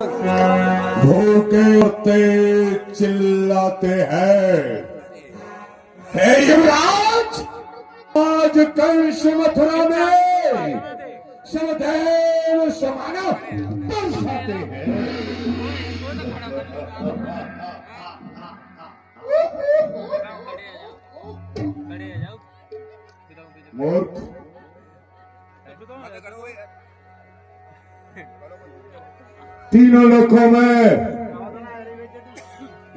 भूखे होते चिल्लाते हैं, हे युवराज, आज कंस मथुरा में सदैव समाना बरसाते हैं। मूर्ख, तीनों लोकों में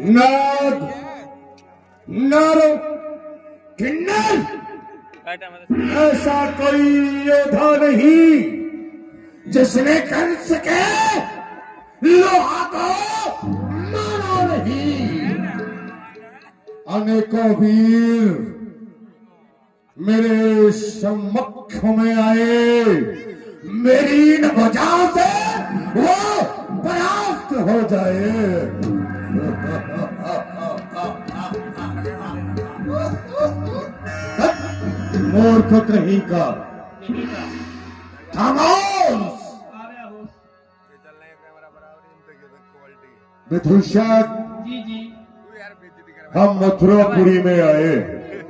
नाग, नर, किन्नर, ऐसा कोई योद्धा नहीं जिसने कंस के लोहा को मारा नहीं। अनेकों वीर मेरे सम्मुख में आए, मेरी इन भुजाओं से वो परास्त हो जाए। मूर्ख कहीं का, खामोश। विदूषक, जी जी, हम मथुरापुरी में आए।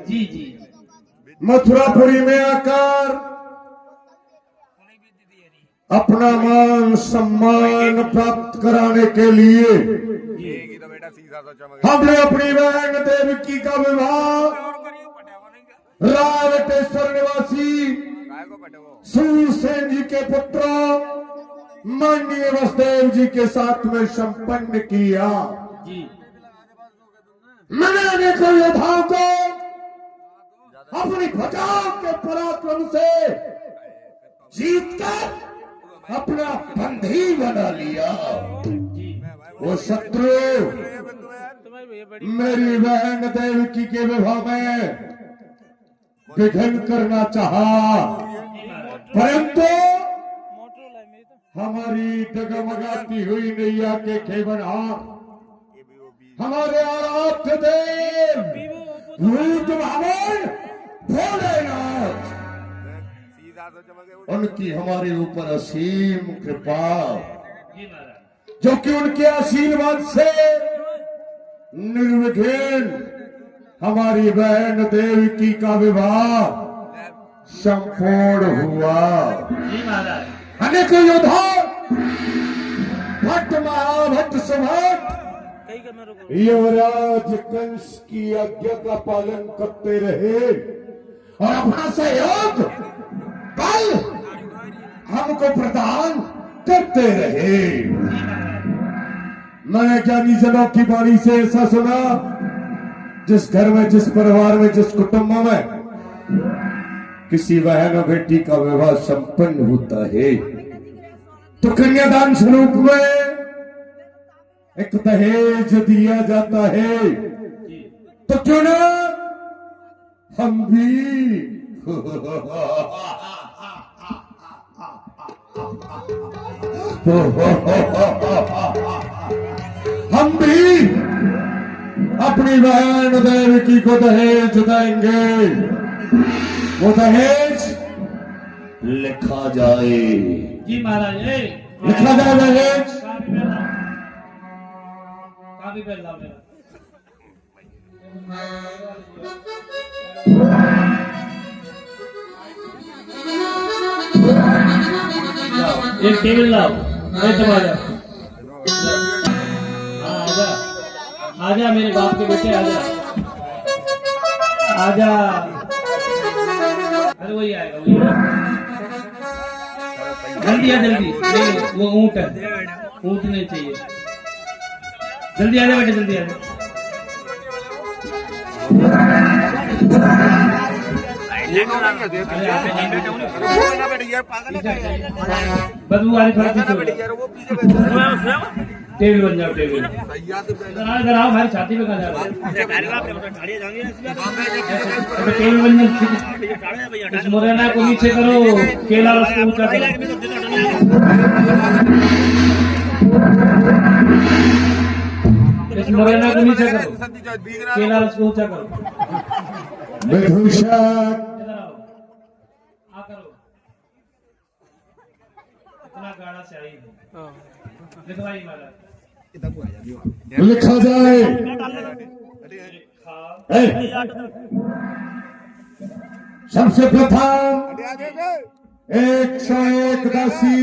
जी जी, मथुरापुरी में आकर अपना मान सम्मान प्राप्त कराने के लिए हमने अपनी बहन देवकी का विवाह रावटेश्वर निवासी सूरसेन जी के पुत्र माननीय वसुदेव जी के साथ में संपन्न किया। जी, मैंने अनेकों योद्धाओं को अपनी भुजाओं के पराक्रम से जीतकर अपना बंधी बना लिया। वो शत्रु मेरी बहन देवकी के विवाह में विघ्न करना चाहा, परंतु हमारी डगमगाती हुई नैया के खेवनहार हमारे आराध्य देव भूत भावन भोलेनाथ, उनकी हमारे ऊपर असीम कृपा, जो कि उनके आशीर्वाद से निर्विघ्न हमारी बहन देवकी का विवाह संपूर्ण हुआ। अनेक योद्धा भट्ट महाभट्ट सुभट युवराज कंस की आज्ञा का पालन करते रहे और अपना सहयोग बल हमको प्रदान करते रहे। मैंने ज्ञानी जनों की वाणी से ऐसा सुना, जिस घर में, जिस परिवार में, जिस कुटुंब में किसी बहन और बेटी का विवाह संपन्न होता है तो कन्यादान स्वरूप में एक दहेज दिया जाता है। तो क्यों ना हम भी हम भी अपनी बहन देवकी को दहेज देंगे। वो दहेज लिखा जाए। जी महाराज, लिखा जाए दहेज। काफी पहले लाओ मेरा। एक टेबल लाओ, तो आजा, आजा, आजा मेरे बाप के बेटे, आजा, आजा। अरे वही आएगा, वही जल्दी आ, जल्दी। नहीं, वो ऊंट है, ऊंट नहीं चाहिए। जल्दी आ जा बेटे, जल्दी आ जा। बदबू आ रही थोड़ी। टेबल बन जाओ, टेबल इधर आओ, हमारी छाती पे कहाँ जा रहा है? टेबल बन जाओ। इस मुरैना को नीचे करो, केला उसको ऊंचा करो। इस मुरैना को नीचे करो, केला उसको ऊंचा करो। विदूषक, इधर आओ, आ करो। इतना गाढ़ा से आई है। लिखवाइए महाराज। लिखा जाए ए, सबसे प्रथम 101 दासी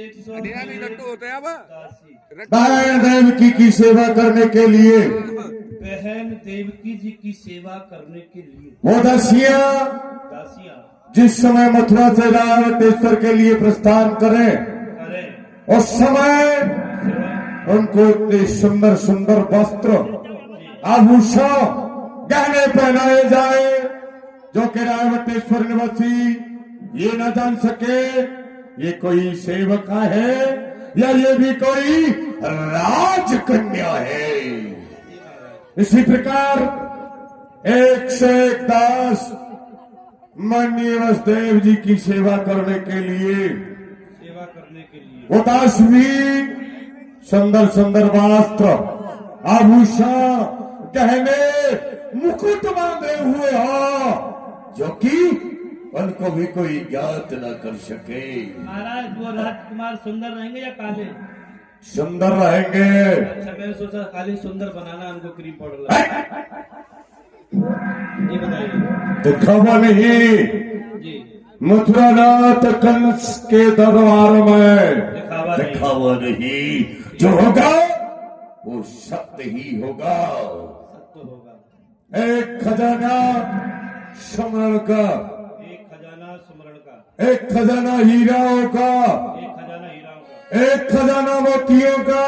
180 बहन देवकी की सेवा करने के लिए, बहन देवकी जी की सेवा करने के लिए वो दासियां दासियां जिस समय मथुरा से रावटेश्वर के लिए प्रस्थान करें, करें उस समय उनको इतने सुंदर सुंदर वस्त्र, आभूषण, गहने पहनाए जाए जो कि रावटेश्वर निवासी ये न जान सके ये कोई सेवका है या ये भी कोई राजकन्या है। इसी प्रकार 101 दास माननीय वसुदेव जी की सेवा करने के लिए, वो दास भी सुंदर सुंदर वस्त्र, आभूषण, गहने, मुकुट बांधे हुए हो जो कि उनको भी कोई ज्ञात न कर सके। महाराज वो राजकुमार सुंदर रहेंगे या काले? सुंदर रहेंगे। अच्छा मैंने सोचा काले सुंदर बनाना उनको क्रीम पाउडर जी बताइए। दिखावा नहीं, जी मथुरा नाथ कंस के दरबार में दिखावा नहीं। दिखावा नहीं, जो होगा वो सत्य ही होगा। सत्य होगा। एक खजाना स्मरण का, एक खजाना सुमरण का, एक खजाना हीराओं का, एक खजाना हीराओं का, एक खजाना मोतियों का,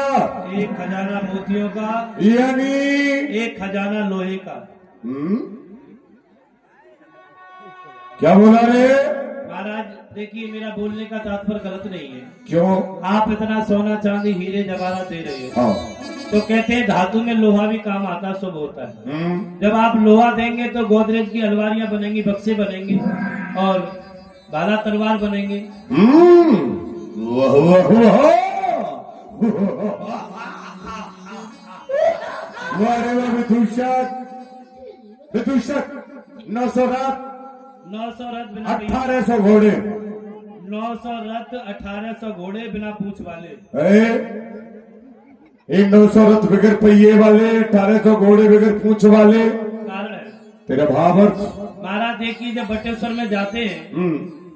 एक खजाना मोतियों का, यानी एक खजाना लोहे का। क्या बोला रे? महाराज देखिए मेरा बोलने का तात्पर्य गलत नहीं है। क्यों? आप इतना सोना चांदी हीरे जवाहरात दे रहे हो हाँ। तो कहते हैं धातु में लोहा भी काम आता, शुभ होता है। जब आप लोहा देंगे तो गोदरेज की अलमारियां बनेंगी, बक्से बनेंगे और भाला तलवार बनेंगे। वाह वाह वाह, वाह विदूषक, विदूषक 900 रथ, 900 रथ बिना 1800 घोड़े, 900 रथ 1800 घोड़े बिना पूंछ वाले। इन 900 रथ बगैर पहिए वाले, 1800 घोड़े बगैर पूंछ वाले। कारण है तेरा भावार्थ? महाराज देखिए जब बटेश्वर में जाते हैं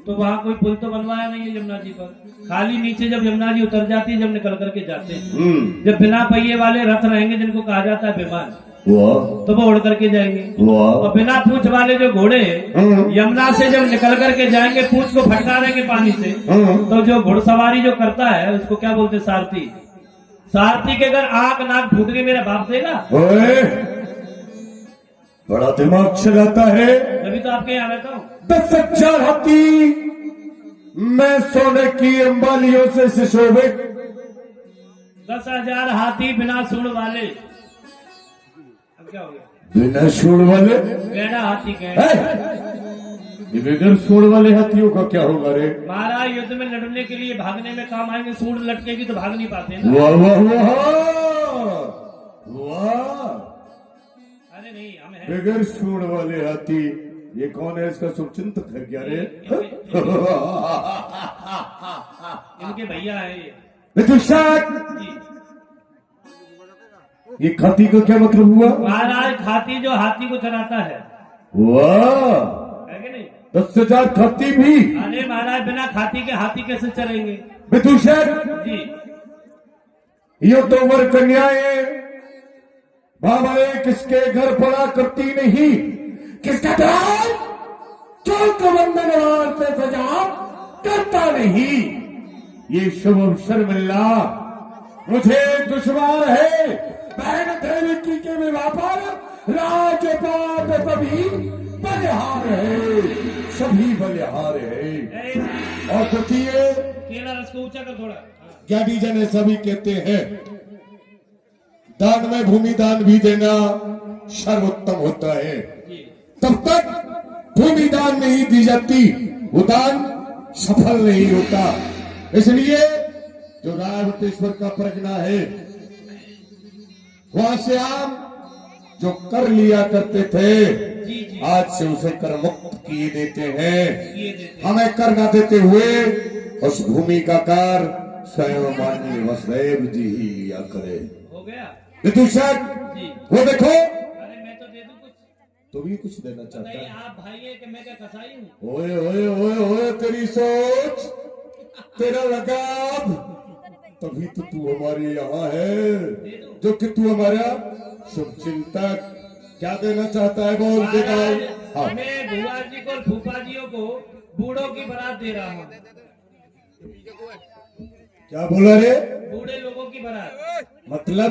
तो वहाँ कोई पुल तो बनवाया नहीं है यमुना जी पर, खाली नीचे जब यमुना जी उतर जाती है जब निकल करके जाते हैं। जब बिना पहिए वाले रथ रहेंगे जिनको कहा जाता है विमान, तो वो उड़ करके जाएंगे। और बिना पूंछ वाले जो घोड़े यमुना से जब निकल करके जाएंगे, पूंछ को फटका देंगे पानी से, तो जो घुड़सवारी जो करता है उसको क्या बोलते हैं? सारथी। सारथी के अगर आंख नाक फूट के मेरा बाप देगा। बड़ा दिमाग चलाता है। अभी तो आपके यहाँ रहता हूँ। 10,000 हाथी मैं सोने की अंबालियों से सुशोभित, 10,000 हाथी बिना सूंड वाले। अब क्या हो गया? बिना सूंड वाले? गैड़ा हाथी गए। ये बगैर सूंड वाले हाथियों का क्या होगा रे? महाराज युद्ध में लड़ने के लिए भागने में काम आएंगे, सूंड लटकेगी तो भाग नहीं पाते ना। वाह वाह वाह वाह, अरे नहीं हम हैं। बगैर सूंड वाले हाथी, ये कौन है? इसका शुभचिंतक है क्या रे? इनके भैया है ये। विदूषक, जी ये खाती का क्या मतलब हुआ? महाराज खाती जो हाथी को चलाता है। वाह, है कि नहीं? 10,000 खाती भी? अरे महाराज बिना खाती के हाथी कैसे चलेंगे? विदूषक, जी ये तो वर कन्याएं बाबाएं किसके घर पड़ा करती नहीं, किसका द्वार चौक बंधन से सजा करता नहीं। ये शुभ अवसर मिलना मुझे दुश्वार है। बहन देवकी के विवाह पर राजपाट सभी बलिहार है, सभी बलिहार है। और देखिए केला रस को ऊंचा कर थोड़ा। ज्ञानी जन सभी कहते हैं दान में भूमि दान भी देना सर्वोत्तम होता है। तब तक भूमि दान नहीं दी जाती वो दान सफल नहीं होता। इसलिए जो रावटेश्वर का प्रज्ञा है वहां से हम जो कर लिया करते थे आज से उसे कर मुक्त किए देते हैं। हमें कर न देते हुए उस भूमि का कर स्वयं माननीय वसुदेव जी ही लिया करे। हो गया विदूषक जी। वो देखो, अरे मैं तो दे दूं कुछ। तू भी कुछ देना चाहता नहीं, है? आप भाई है कि मैं क्या कसाई हूँ? ओए ओए ओए ओए, तेरी सोच, तेरा लगाव, तभी तो तू हमारे यहाँ है, जो कि तू हमारा शुभ चिंतक। क्या देना चाहता है बोल दे महाराज, हाँ। मैं बुआ जी को और फूफा जियों को बूढ़ों की बारात दे रहा हूँ। क्या बोला रे? बूढ़े लोगों की बारात। मतलब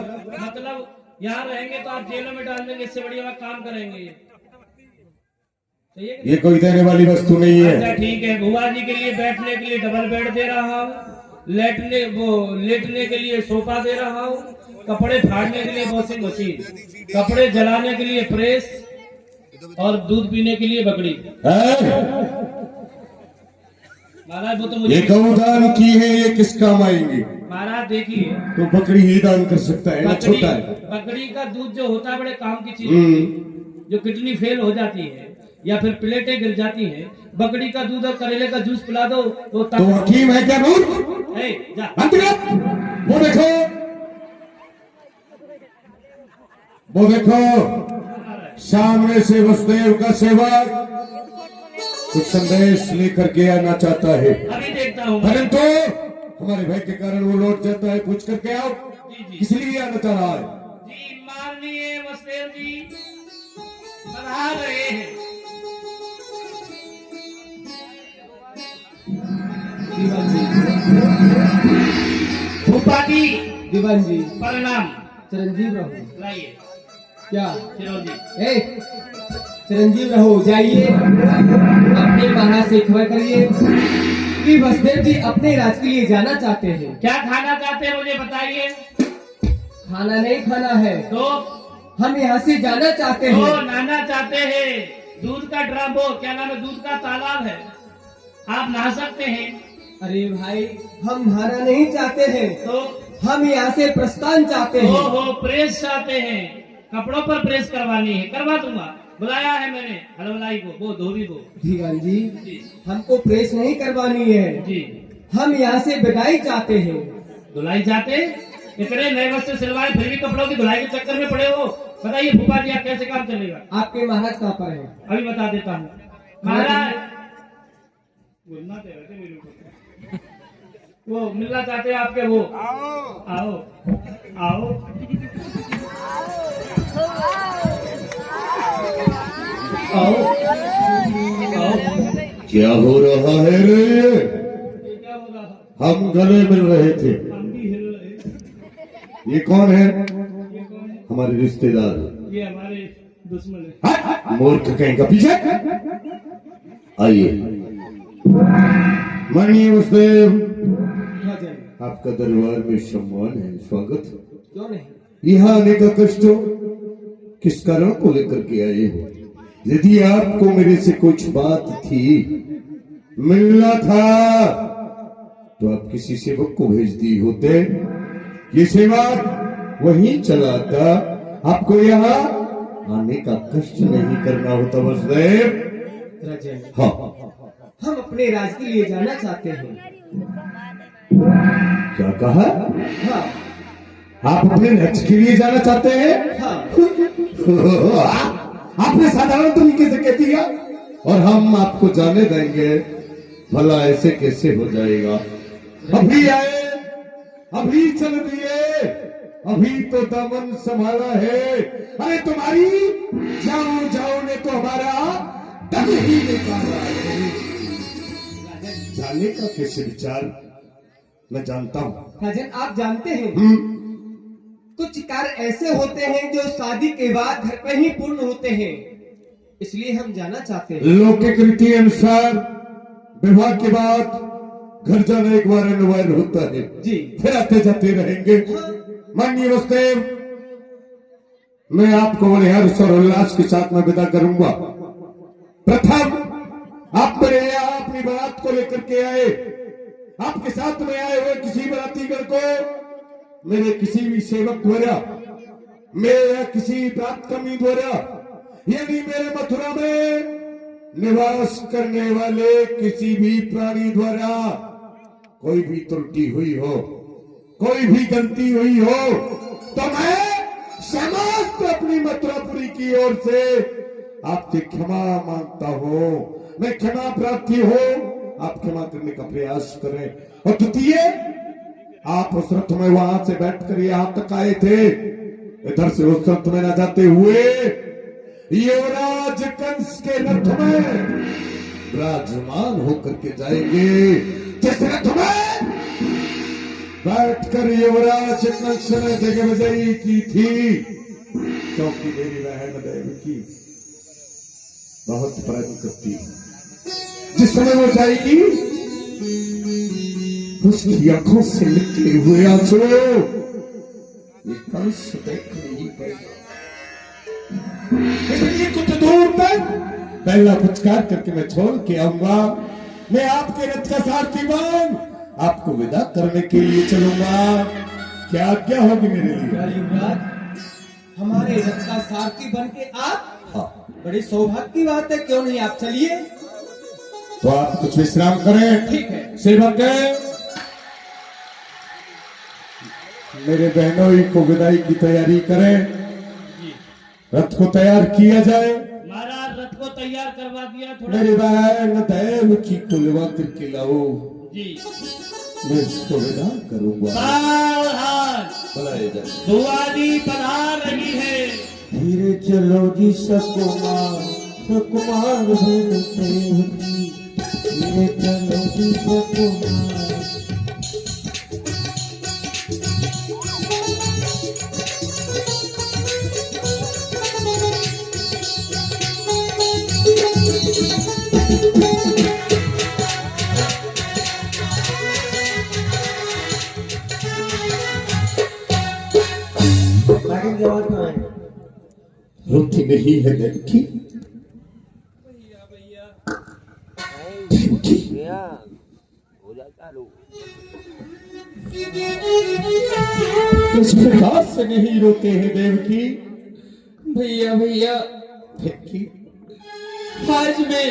यहाँ रहेंगे तो आप जेलों में डाल देंगे, इससे बढ़िया काम करेंगे ये। सही है कि ये कोई देने वाली वस्तु नहीं नहीं? अच्छा है। ठीक है, बुआ जी के लिए बैठने के लिए डबल बेड दे रहा हूँ, लेटने के लिए सोफा दे रहा हूँ, कपड़े फाड़ने के लिए वॉशिंग मशीन, कपड़े जलाने के लिए प्रेस और दूध पीने के लिए बकरी। महाराज वो तो ये मुझे गौदान की है, ये किस काम आएंगी? महाराज देखिए, तो बकरी ही दान कर सकता है ना, बकरी छोटा है। बकरी का दूध जो होता है बड़े काम की चीज होती है। जो किडनी फेल हो जाती है या फिर प्लेटें गिर जाती हैं, बकरी का दूध और करेले का जूस पिला दो तो तो हकीम है क्या दूध? ए, जा। वो देखो, वो देखो, सामने से वसुदेव का सेवक कुछ संदेश लेकर के आना चाहता है, अभी देखता हूँ। परंतु हमारे भाई के कारण वो लौट जाता है। पूछ करके आओ जी जी इसलिए आना चाह रहा है। जी, माननीय वसुदेव जी पधार रहे हैं। फूफा जी दीवान जी प्रणाम। चिरंजीव रहो। लाइए क्या चिरंजीव। ए चिरंजीव रहो, जाइए अपने महाराज से खबर करिए कि वसुदेव जी अपने राज के लिए जाना चाहते हैं। क्या खाना चाहते हैं मुझे बताइए। खाना नहीं खाना है, तो हम यहाँ से जाना चाहते तो हैं। नहाना चाहते हैं। दूध का ड्रम, वो क्या नाम है, दूध का तालाब है, आप नहा सकते हैं। अरे भाई, हम नहाना नहीं चाहते हैं, तो हम यहाँ से प्रस्थान चाहते हैं। हो प्रेस चाहते हैं, कपड़ों पर प्रेस करवानी है, करवा दूंगा। बुलाया है मैंने हलवलाई को, वो धोबी को। दीवान जी, जी हमको प्रेस नहीं करवानी है, जी। हम यहाँ से विदाई चाहते हैं। धुलाई चाहते? इतने नए वस्त्र सिलवाए फिर भी कपड़ों की धुलाई के चक्कर में पड़े हो। बताइए फूफा जी, आप कैसे काम चलेगा? आपके महाराज कहाँ पर है? अभी बता देता हूँ। महाराज बोलना तो है, मेरे को। वो मिलना चाहते हैं आपके, वो आओ आओ। आओ आओ। क्या हो रहा है रे? ये क्या हो रहा था? हम गले मिल रहे थे। हम भी हिल रहे। ये कौन है? ये कौन है? हमारे रिश्तेदार। ये हमारे दुश्मन है। हट! मूर्ख कहीं का पीछे आइए। माननीय वसुदेव, भजन आपका दरबार में सम्मान है, स्वागत है। क्यों नहीं? यहाँ आने का कष्ट हो, किस कारण को लेकर के आए हो? यदि आपको मेरे से कुछ बात थी, मिलना था, तो आप किसी सेवक को भेज दी होते, ये सेवक वहीं चला आता, आपको यहाँ आने का कष्ट नहीं करना होता वसुदेव। राजन, हाँ, हम अपने राज के लिए जाना चाहते हैं। क्या कहा? हाँ आप अपने लक्ष्य के लिए जाना चाहते हैं? हाँ। आपने साधारण तरीके से कह दिया और हम आपको जाने देंगे? भला ऐसे कैसे हो जाएगा? अभी आए, अभी चल दिए, अभी तो दामन संभाला है। अरे तुम्हारी जाओ जाओ ने तो हमारा दम ही निकाला है। जाने का कैसे विचार मैं जानता हूँ। राजन, आप जानते हैं कुछ कार्य ऐसे होते हैं जो शादी के बाद घर पर ही पूर्ण होते हैं, इसलिए हम जाना चाहते हैं। लौकिक रीति अनुसार विवाह के बाद घर जाना एक बार अनिवार्य होता है जी। फिर आते जाते रहेंगे। माननीय वसुदेव, मैं आपको बड़े हर्ष और उल्लास के साथ में विदा करूंगा। प्रथम आप मेरे यहाँ अपनी बारात को लेकर के आए, आपके साथ में आए हुए किसी बरातीगण को मेरे किसी भी सेवक द्वारा, मेरे किसी प्राप्त कमी द्वारा, यदि मेरे मथुरा में निवास करने वाले किसी भी प्राणी द्वारा कोई भी त्रुटि हुई हो, कोई भी गलती हुई हो, तो मैं समस्त अपनी मथुरापुरी की ओर से आपसे क्षमा मांगता हूं। मैं क्षमा प्रार्थी हूं, आप क्षमा करने का प्रयास करें। और द्वितीय, आप उस रथ में वहां से बैठकर यहां तक आए थे, इधर से उस रथ में न जाते हुए युवराज कंस के रथ में विराजमान होकर के जाएंगे, जिस रथ में बैठकर युवराज कंस ने दिग्विजयी की थी, क्योंकि मेरी बहन देवकी बहुत प्रेम करती है। जिस समय वो जाएगी, उसकी आंखों से निकले हुए आंसू ये कंस देख नहीं पाएगा। इसलिए कुछ दूर तक पहला पुचकार करके मैं छोड़ के आऊंगा। मैं आपके रथ का सारथी बन आपको विदा करने के लिए चलूंगा। क्या आज्ञा होगी मेरे लिए? युवराज, हमारे रथ का सारथी बन के आप? हाँ। बड़ी सौभाग्य की बात है, क्यों नहीं आप चलिए। तो आप कुछ विश्राम करें। ठीक है। सेवक मेरे बहनों को विदाई की तैयारी करें, रथ को तैयार किया जाए। महाराज रथ को तैयार करवा दिया थोड़ा। मेरी बहन देव की कुलवा करके लाओ जी, मैं इसको विदा करूंगा। सावधान, बुलाए जाए। दुआरी पधार रही है। धीरे चलो जी सकुमार, सकुमार बन सेवकी, धीरे चलो जी सकुमार। रोटी नहीं है लड़की, इस प्रकार से नहीं रोते हैं देवकी। भैया भैया, देवकी आज मैं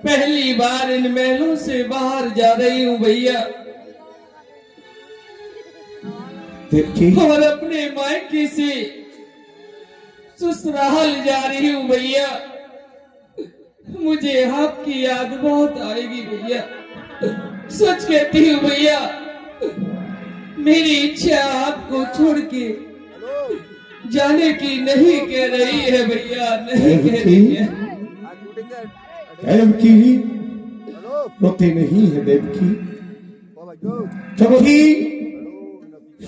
पहली बार इन महलों से बाहर जा रही हूँ भैया, देवकी और अपने मायके से ससुराल जा रही हूँ भैया। मुझे आपकी याद बहुत आएगी भैया, सच कहती हूँ भैया। मेरी इच्छा आपको छोड़ के जाने की नहीं कह रही है भैया, नहीं कह रही है। देवकी रोते नहीं है देवकी, क्योंकि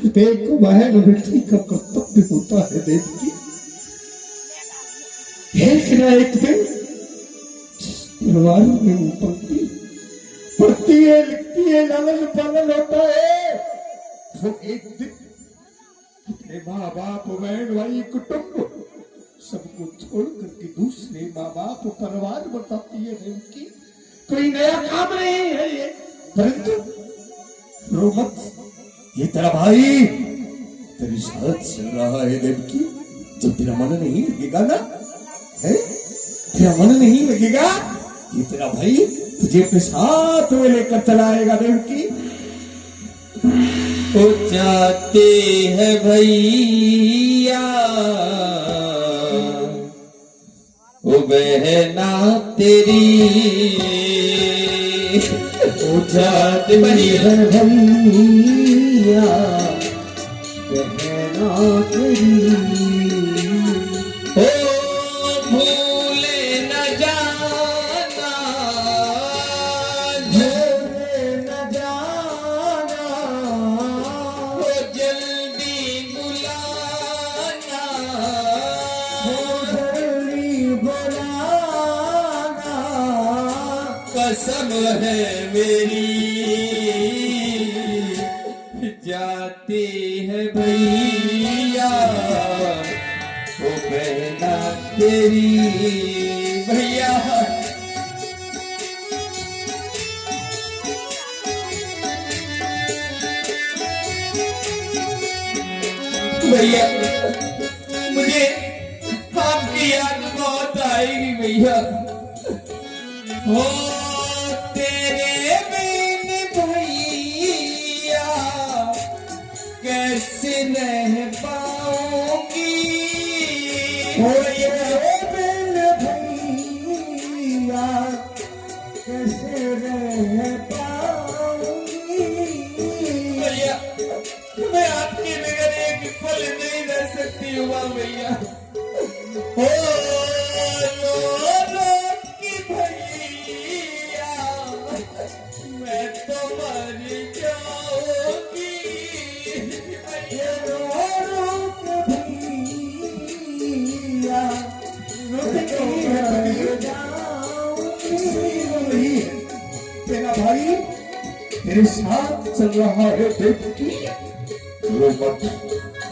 देखो बहन बेटी का कर्तव्य होता है देवकी। एक न एक दिन परिवार में उपलब्धि पढ़ती है, लिखती है, लालन पालन होता है, तो एक दिन अपने माँ बाप बहन भाई कुटुंब सबको छोड़ करके दूसरे माँ बाप परिवार बताती है देवकी। कोई नया काम नहीं है ये, परंतु रो मत, ये तेरा भाई तेरी साथ चल रहा है देवकी। जब तेरा मन नहीं लगेगा ना, है तेरा मन नहीं लगेगा, ये तेरा भाई तुझे अपने साथ में लेकर चलाएगा देवकी। ओ जाते हैं भैया, ओ बहना तेरी, ओ जाते है भैया, बहना तेरी। ओ भूले न जाना, भूले न जाना, ओ जल्दी बुलाना, ओ जल्दी बुलाना, कसम है मेरी, जाते हैं भैया, ओ बहना तेरी। भैया भैया, मुझे आपकी याद बहुत आएगी भैया। हो तेरे बिन रह पाऊंगी। ओ ये बिन भैया कैसे रह पाऊंगी। भैया मैं आपके बगैर एक पल नहीं रह सकती हूँ भैया। ओ लो की भैया मैं तो मर जाऊंगी। ये रो के भैया रुक जाऊंगी। तेरा भाई तेरे साथ चल रहा है देवकी। रो मत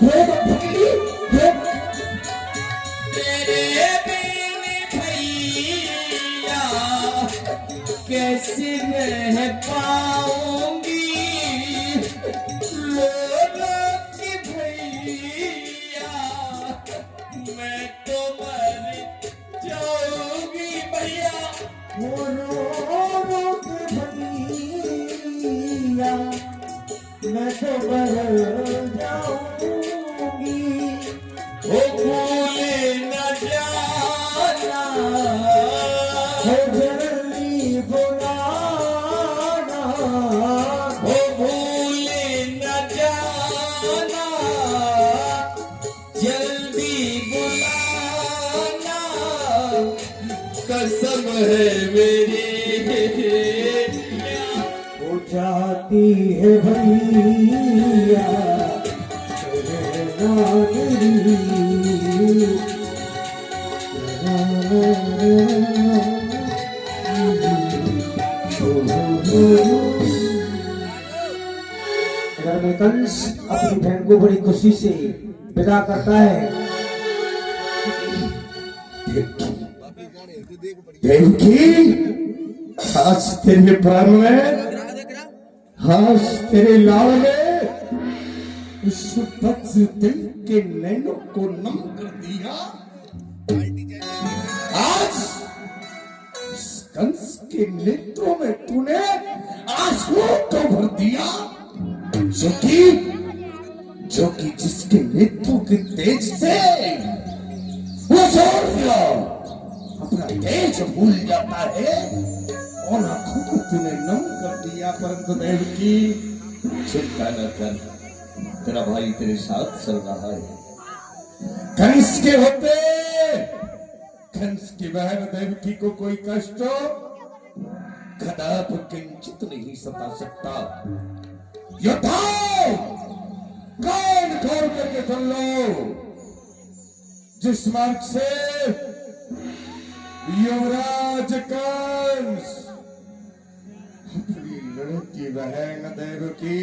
भगली, रो मत। तेरे बिन भैया कैसे रह पाऊंगी। लो की भैया मैं तो मर जाऊंगी भैया। रो के भैया मैं तो मर जाऊंगी। ओ भूल न जाना हो जल्दी बुलाना। ओ भूल न जाना जल्दी बुलाना। कसम है मेरी हो जाती है भैया घर में कंस अपनी बहन को बड़ी खुशी से विदा करता है। देवकी आज तेरे प्राण में, आज तेरे लाल में उस वज्र दिल के नैनों को नम कर दिया। आज इस कंस के नेत्रों में तूने आंसुओं को भर दिया। जो कि जिसके नेत्रों के तेज से वो सूर्य अपना तेज भूल जाता है और आंखों को तूने नम कर दिया। परंतु देवकी चिंता न कर, तेरा भाई तेरे साथ चल रहा है। कंस के होते कंस की बहन देवकी को कोई कष्ट कदाप किंचित नहीं सता सकता। योद्धाओ कान खोल करके सुन लो, जिस मार्ग से युवराज कंस अपनी लड़की बहन देवकी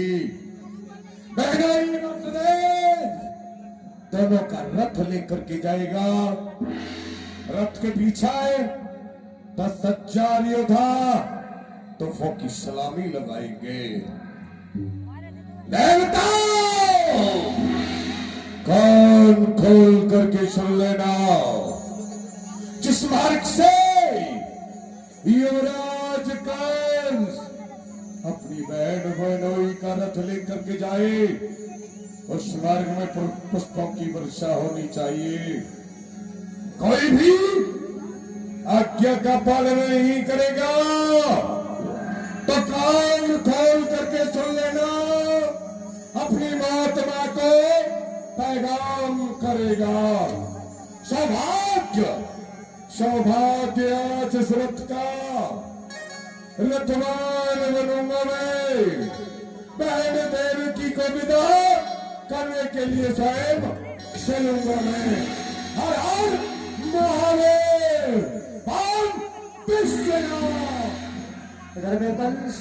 दोनों का रथ लेकर के जाएगा। रथ के पीछे 10,000 योद्धा तोपों की सलामी लगाएंगे। देवताओं कान खोल करके सुन लेना, जिस मार्ग से युवराज कंस अपनी बहन बहनोई का रथ लेकर के जाए, उस मार्ग में पुष्पों की वर्षा होनी चाहिए। कोई भी आज्ञा का पालन नहीं करेगा तो कान खोल करके सुन लेना, अपनी महात्मा को पैगाम करेगा। सौभाग्य सौभाग्य आज इस रथ का रथवान बनूंगा मैं। बहन देवकी को विदा करने के लिए स्वयं चलूंगा मैं। हर हर महादेव, हम विश्वनाथ। घर में कंस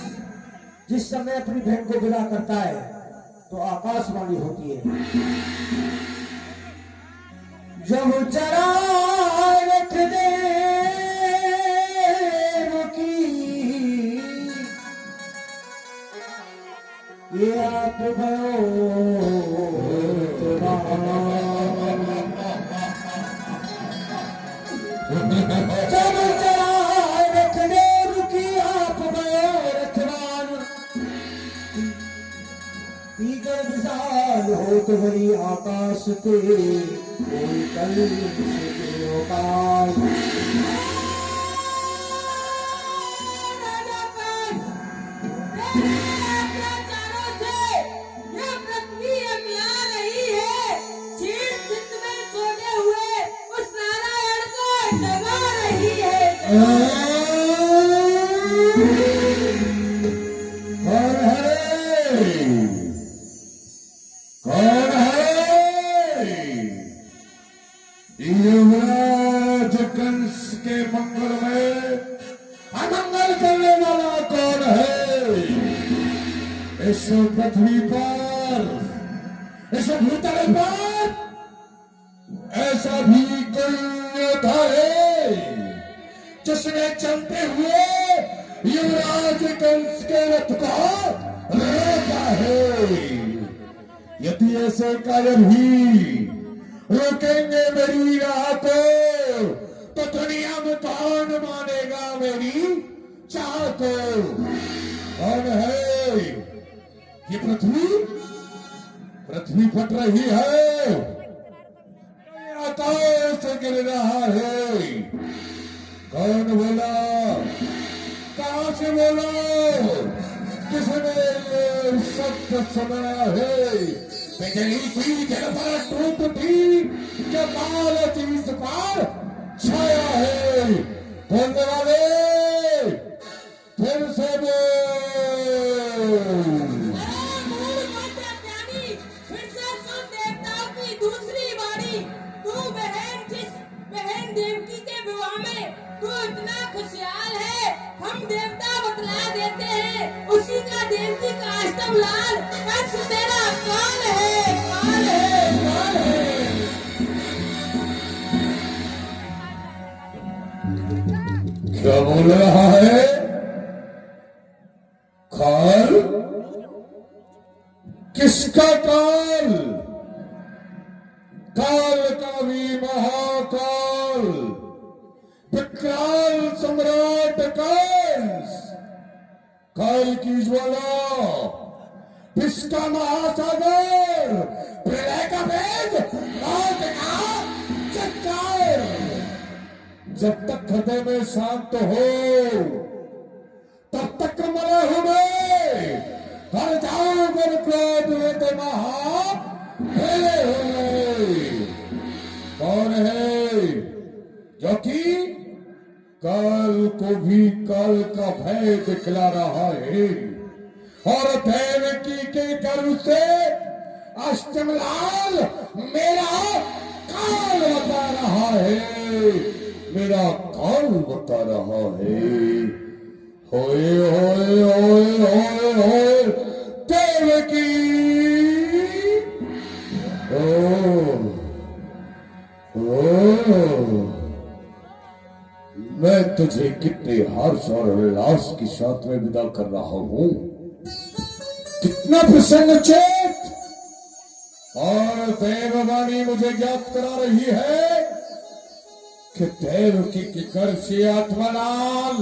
जिस समय अपनी बहन को विदा करता है तो आकाशवाणी होती है, जब चरा रख दे रुकी ये आप भयो जब चरा रख दे रुकी आप भयो रखवान। भीतर विशाल हो तो बड़ी आकाश पे कोई कल से औकात। कौन है युवराज कंस के मंगल में अमंगल करने वाला कौन है? इस पृथ्वी पर, इस भूतल पर ऐसा भी कोई योद्धा है जिसने चलते हुए युवराज कंस के रथ को रोका है? यदि ऐसे कायर ही रोकेंगे मेरी राह को तो दुनिया में कौन मानेगा मेरी चाह को? कौन है ये पृथ्वी? पृथ्वी फट रही है, आकाश गिर रहा है। कौन बोला? कहां से बोला? किसने ये शब्द सुनाया है? बिजली की जल पर टूट उठी के बाल चीज पर छाया है। बोलने वाले फिर से खुशहाल है, हम देवता बतला देते हैं, उसी का देवती का अष्टम लाल कंस तेरा कौन है? कौन है? कौन है? क्या बोल रहा है? काल? किसका काल? काल का भी महाकाल, विकराल सम्राट कंस, काल की ज्वाला, विश्व महासागर, प्रलय का भेद, मौत का चक्कर। जब तक हृदय में शांत हो तब तक मरे हुए हर जाओ मेरे क्रोध में महा फैले हुए। कौन है जो कि काल को भी काल का भय दिखला रहा है और देवकी के गर्भ से अष्टमलाल मेरा काल बता रहा है, मेरा काल बता रहा है। होए होए होए होए होए देवकी, मैं तुझे कितने हर्ष और उल्लास के साथ में विदा कर रहा हूं। कितना प्रसन्न चेत और देववाणी मुझे ज्ञात करा रही है कि देवकी के गर्भ से आत्मालाल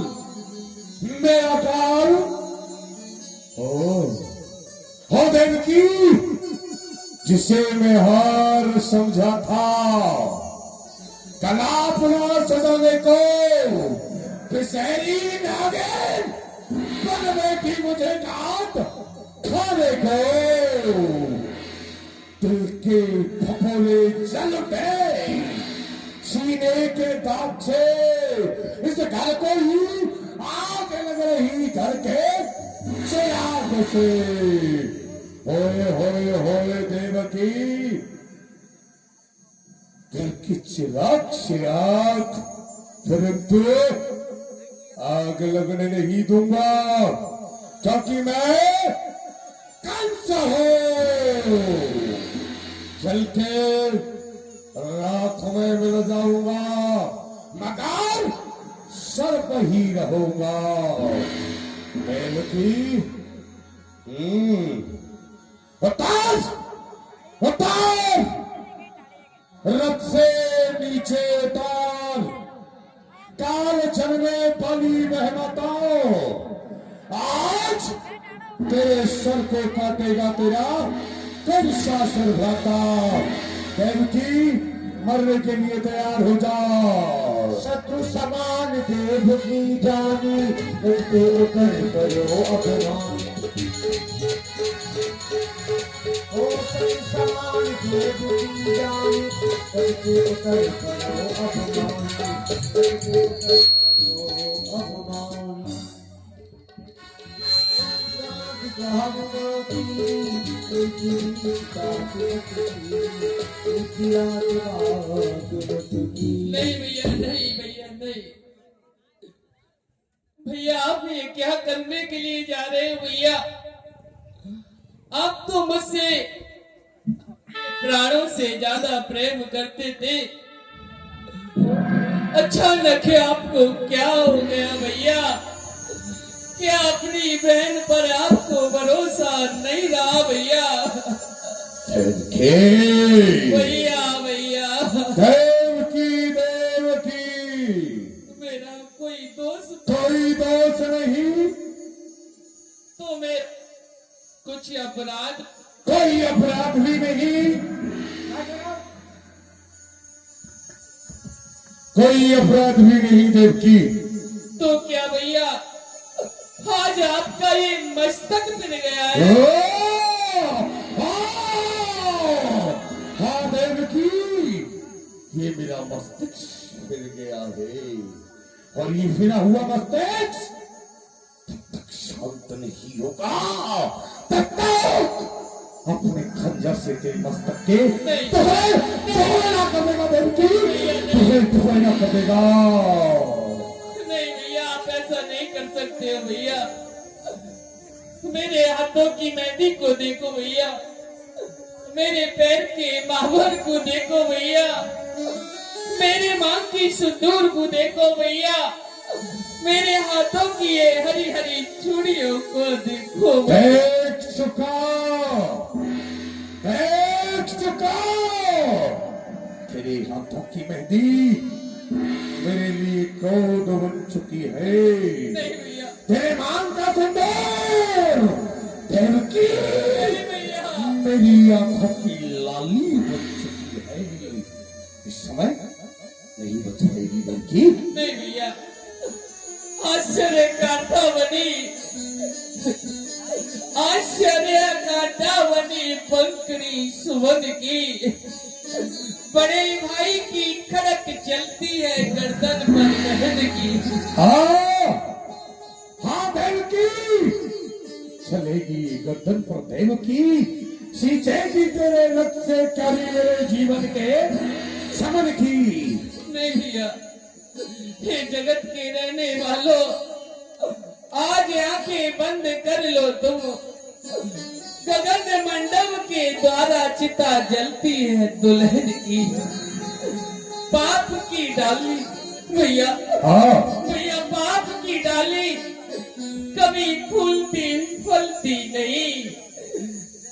मेरा काल हो देवकी, जिसे मैं हार समझा था कलापना सजाने को, पिसैली नागिन बन बैठी मुझे काट खाने को। दिल के फफोले जल उठे सीने के दाग से, इस घर को ही आग लग रही घर के चिराग से। होए होए होए देवकी, दिल की चिराग से आग, परंतु आग लगने नहीं दूंगा क्योंकि मैं कंस हूं। जल के राख में मिल जाऊंगा मगर सर्प ही रहूंगा। देवकी उतार उतार, रथ से नीचे उतार, काल चलने वाली मेहनतों, आज तेरे सर को काटेगा तेरा कंसासुर भ्राता। देवकी मरने के लिए तैयार हो जाओ। शत्रु समान देव की जानी, उनके उतर करो अभिमान। ओ शत्रु समान देव की जानी, उनके उतर करो अभिमान। उनके उतर करो अभिमान। नहीं भैया, नहीं भैया, नहीं भैया, आप ये क्या करने के लिए जा रहे हो भैया? आप तो मुझसे प्राणों से ज्यादा प्रेम करते थे। अचानक आपको क्या हो गया भैया? क्या अपनी बहन पर आपको भरोसा नहीं रहा भैया? भैया भैया, देवकी मेरा कोई दोस्त नहीं, तो मैं कुछ अपराध कोई अपराध भी नहीं, कोई अपराध भी नहीं देवकी। तो क्या भैया आज आपका ये मस्तक मिल गया है? हाँ देवकी, ये मेरा मस्तिष्क फिर गया है, और ये फिरा हुआ मस्तिष्क तब तक शांत नहीं होगा, तब तक अपने खंजर से तेरे मस्तक के टुकड़ा करेगा देवकी, टुकड़ा करेगा। नहीं भैया, आप ऐसा नहीं कर सकते हो भैया। मेरे हाथों की मेहंदी को देखो भैया, मेरे पैर के बाबर को देखो भैया, मेरे मांग की सिंदूर को देखो भैया, मेरे हाथों की ये हरी हरी चूड़ियों को देखो। देख चुका तेरे हाथों की मेहंदी मेरे लिए कोड बन चुकी है। नहीं भैया, तेरे मांग का सिंदूर देवकी मेरी आंखों की लाली बन चुकी है। इस समय नहीं बचाएगी देवकी। नहीं भैया, आश्चर्य कांटा बनी पंखड़ी सुवन की, बड़े भाई की खड़क चलती है गर्दन पर बहन की। हाँ देवकी चलेगी गर्दन पर देवकी, सींचेगी तेरे रक्त से करी मेरे जीवन के समन की। नहीं भैया, ये जगत के रहने वालों, आज आंखें बंद कर लो तुम। गगन मंडप के द्वारा चिता जलती है दुल्हन की। पाप की डाली भैया, भैया पाप की डाली कभी फूलती फलती नहीं।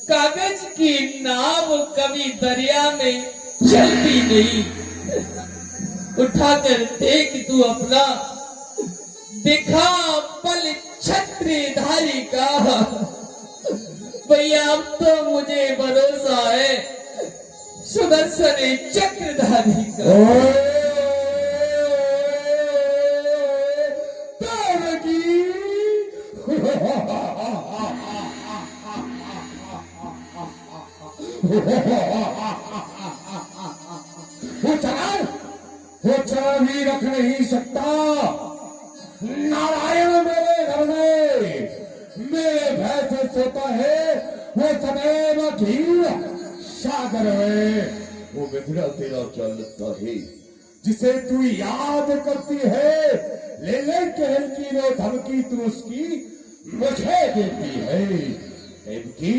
कागज की नाव कभी दरिया में चलती नहीं। उठाकर देख तू अपना, दिखा पल छत्रधारी का। भैया अब तो मुझे भरोसा है सुदर्शन चक्रधारी का। वो चला भी रख नहीं सकता। नारायण मेरे घर में मेरे भय से सोता है, वो सदैव धीर सागर में वो मिथिला तेरा चलता है, जिसे तू याद करती है। ले ले कहल की रो धमकी तू उसकी मुझे देती है। इनकी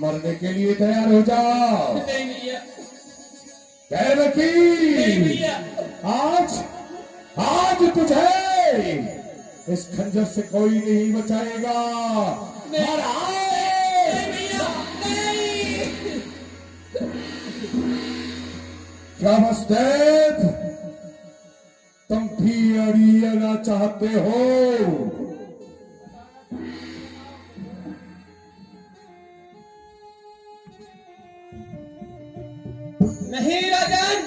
मरने के लिए तैयार हो जाओ। नहीं भैया, आज तुझे इस खंजर से कोई नहीं बचाएगा। क्या मस्तेद तुम भी अड़ियना चाहते हो? नहीं राजन,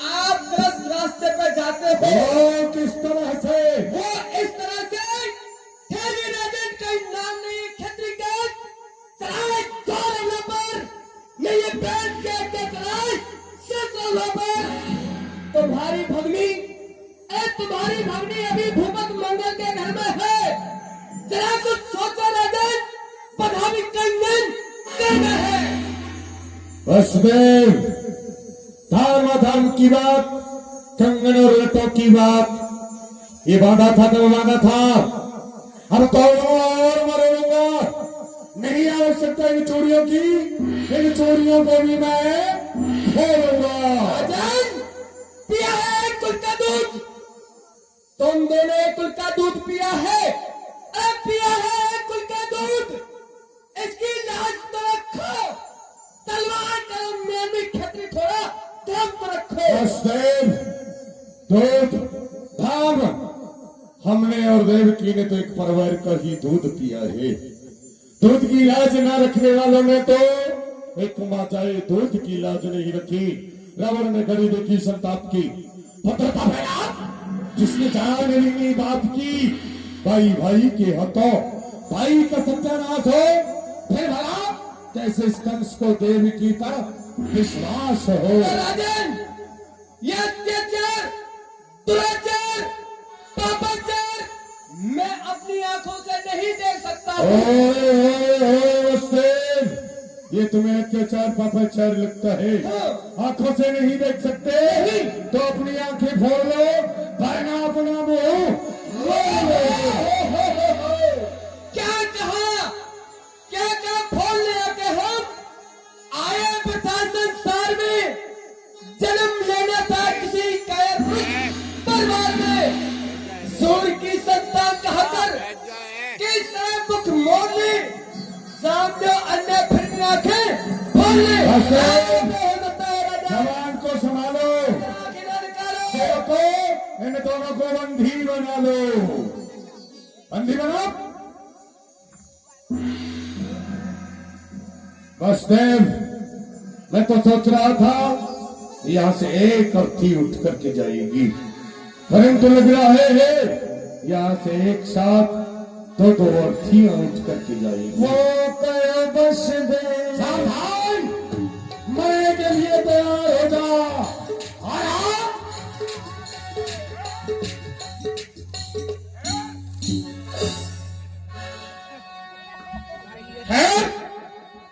आप गलत रास्ते पर जाते हो। वो किस तरह से? वो इस तरह से ठहरे राजन, कई नाम नहीं खतरी का चलाए दौड़ पर ये बैठ के चलाए शस्त्र पर। तुम्हारी भगनी अभी भूपत मंगल के घर में है। जरा कुछ सोचो राजन, पधावी कंगन करना है। वसुदेव, धर्म की बात, कंगन और लटों की बात, ये वादा था तो वादा था। अब तोड़ूंगा और मरोड़ूंगा। मेरी आवश्यकता इन चोरियों की, इन चोरियों को भी मैं खोलूंगा। राजन, पिया है कुल का दूध, तुम दोनों कुल का दूध पिया है। अब पिया है कुल का दूध, इसकी लाज तो रखो। तलवार कलम में भी खतरी थोड़ा काम तो रखो। वसुदेव, दूध, धर्म, हमने और देवकी ने तो एक परवर का ही दूध पिया है। दूध की लाज न रखने वालों ने तो एक माताए दूध की लाज नहीं रखी। रावण ने घड़ी देखी संताप की, भद्रता फैला जिसने जान नहीं बात की। भाई भाई के हाथों भाई का सत्यानाश हो, फिर भला कैसे इस कंस को देवकी का विश्वास हो। राजन, ये अत्याचार, दुराचार, पापाचार मैं अपनी आंखों से नहीं देख सकता हूँ। ये तुम्हें अत्याचार पापाचार लगता है? आंखों से नहीं देख सकते तो अपनी आंखें फोड़ लो, वरना अपना मुंह क्या कहा फोड़ ले आके हम आए प्रथम संसार में जन्म लेने था किसी कायर परिवार में। सूर्य की संतान कहकर किस तरह मुख मोड़ ले, सामने अन्य फिर आंखें खोल ले। जवान को संभालो, देखो इन दोनों को बंदी बना लो। बंदी बनो। वसुदेव, मैं तो सोच रहा था यहां से एक अर्थी उठ करके जाएगी, परंतु लग रहा है यहाँ से एक साथ दो अर्थियां उठ करके जाएगी। वो कहो बस दे सावधान, मरने के लिए तैयार हो जा।